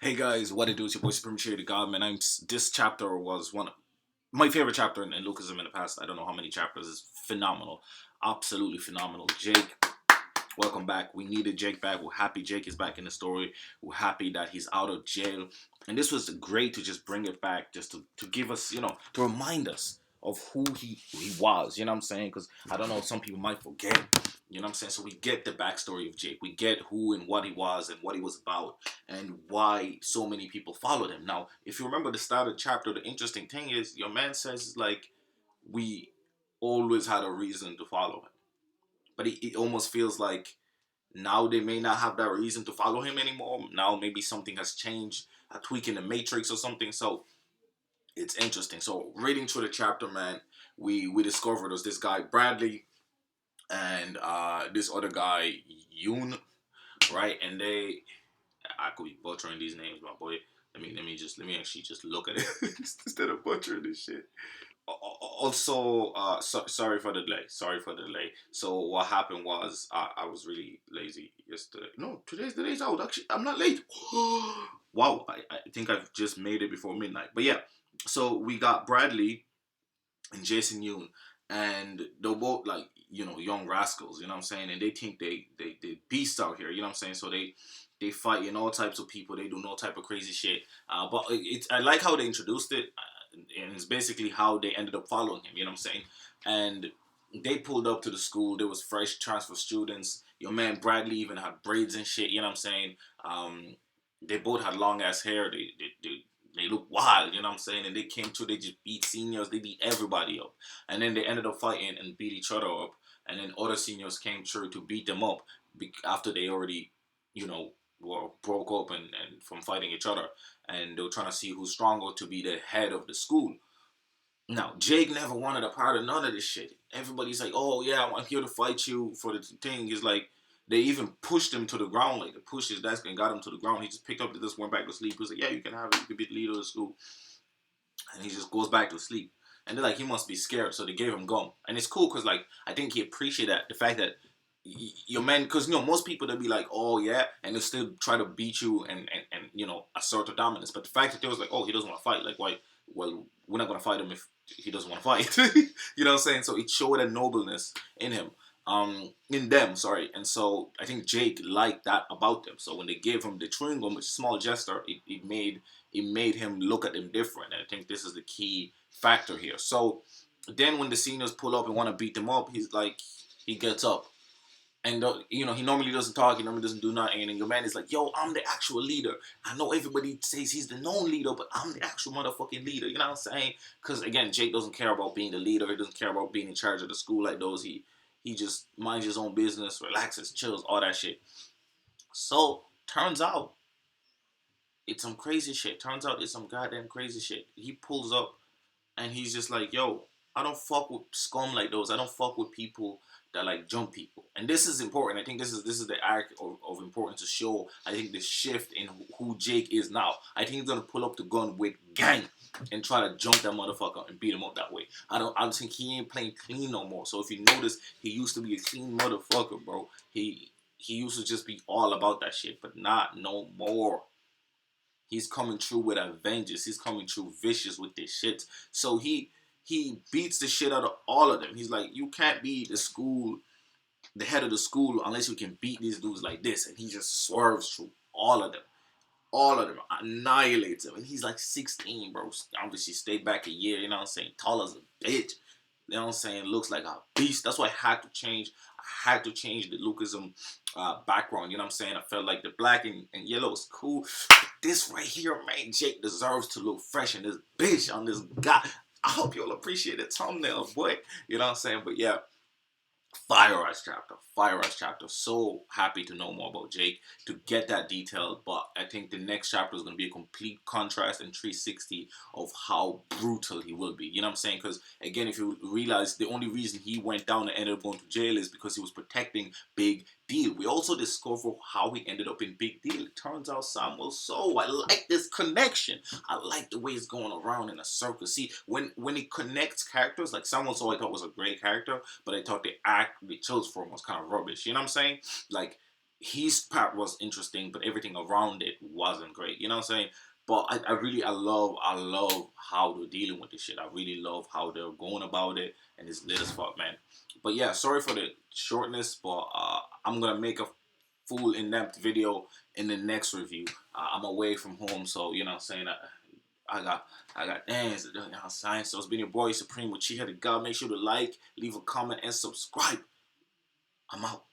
Hey guys, what it do? It's your boy Supreme Chae the God, man. This chapter was one of my favorite chapter in Lookism in the past. I don't know how many chapters. It's phenomenal, absolutely phenomenal. Jake, welcome back. We needed Jake back. We're happy Jake is back in the story. We're happy that he's out of jail, and this was great to just bring it back, just to give us, to remind us of who he was. You know what I'm saying? Because I don't know, some people might forget. You know what I'm saying? So we get the backstory of Jake. We get who and what he was and what he was about and why so many people followed him. Now, if you remember the start of the chapter, the interesting thing is your man says like we always had a reason to follow him. But it almost feels like now they may not have that reason to follow him anymore. Now maybe something has changed, a tweak in the matrix or something. So it's interesting. So reading through the chapter, man, we discovered was this guy Bradley and this other guy Yoon, right? And I could be butchering these names, my boy. Let me actually just look at it instead of butchering this shit. Also, sorry for the delay. Sorry for the delay. So what happened was I was really lazy yesterday. No, today's the day's out. Actually, I'm not late. Wow, I think I've just made it before midnight. But yeah, so we got Bradley and Jason Yoon, and they're both like young rascals. You know what I'm saying? And they think they beasts out here. You know what I'm saying? So they fight in all types of people. They do no type of crazy shit. But it's I like how they introduced it, and it's basically how they ended up following him. You know what I'm saying? And they pulled up to the school. There was fresh transfer students. Your man Bradley even had braids and shit. You know what I'm saying? They both had long ass hair. They look wild, you know what I'm saying? And they came through, they just beat seniors, they beat everybody up. And then they ended up fighting and beat each other up. And then other seniors came through to beat them up after they already, were broke up and from fighting each other. And they were trying to see who's stronger to be the head of the school. Now, Jake never wanted a part of none of this shit. Everybody's like, oh yeah, I'm here to fight you for the thing. It's like, they even pushed him to the ground, like they pushed his desk and got him to the ground. He just picked up this, went back to sleep. He was like, yeah, you can have it. You can be the leader of the school. And he just goes back to sleep. And they're like, he must be scared. So they gave him gum. And it's cool because, like, I think he appreciated that. The fact that your man, because, most people, they'll be like, oh, yeah. And they'll still try to beat you and assert a dominance. But the fact that they was like, oh, he doesn't want to fight. Like, why? Well, we're not going to fight him if he doesn't want to fight. You know what I'm saying? So it showed a nobleness in him. In them, sorry. And so I think Jake liked that about them. So when they gave him the chewing gum, which is a small gesture, it made him look at them different. And I think this is the key factor here. So then when the seniors pull up and want to beat them up, he's like, he gets up. And he normally doesn't talk, he normally doesn't do nothing, and your man is like, yo, I'm the actual leader. I know everybody says he's the known leader, but I'm the actual motherfucking leader. You know what I'm saying? Because again, Jake doesn't care about being the leader, he doesn't care about being in charge of the school like those. He just minds his own business, relaxes, chills, all that shit. So turns out it's some crazy shit. Turns out it's some goddamn crazy shit. He pulls up and he's just like, yo, I don't fuck with scum like those. I don't fuck with people that like jump people. And this is important. I think this is the act of importance to show. I think the shift in who Jake is now. I think he's gonna pull up the gun with gang and try to jump that motherfucker and beat him up that way. I don't think he ain't playing clean no more. So if you notice, he used to be a clean motherfucker, bro. He used to just be all about that shit, but not no more. He's coming through with a vengeance. He's coming through vicious with this shit. So he beats the shit out of all of them. He's like, you can't be the head of the school, unless you can beat these dudes like this. And he just swerves through all of them. All of them. Annihilates them. And he's like 16, bro. Obviously stayed back a year, you know what I'm saying? Tall as a bitch. You know what I'm saying? Looks like a beast. That's why I had to change. I had to change the Lookism background. You know what I'm saying? I felt like the black and yellow is cool. This right here, man, Jake deserves to look fresh in this bitch on this guy. I hope you'll appreciate the thumbnail, boy. You know what I'm saying? But yeah, Fire Ass chapter. Fire Ass chapter. So happy to know more about Jake, to get that detail. But I think the next chapter is going to be a complete contrast and 360 of how brutal he will be. You know what I'm saying? Because again, if you realize, the only reason he went down and ended up going to jail is because he was protecting Big Deal. We also discover how he ended up in Big Deal. It turns out Samuel So. I like this connection. I like the way it's going around in a circle. See, when it connects characters, like Samuel So I thought was a great character, but I thought the act they chose for him was kind of rubbish. You know what I'm saying? Like, his part was interesting, but everything around it wasn't great. You know what I'm saying? But I love how they're dealing with this shit. I really love how they're going about it, and it's lit as fuck, man. But yeah, sorry for the shortness, but I'm gonna make a full in-depth video in the next review. I'm away from home, so you know what I'm saying. I got things to do. You know what I'm saying? So it's been your boy Supreme with Chi Headed God. Make sure to like, leave a comment, and subscribe. I'm out.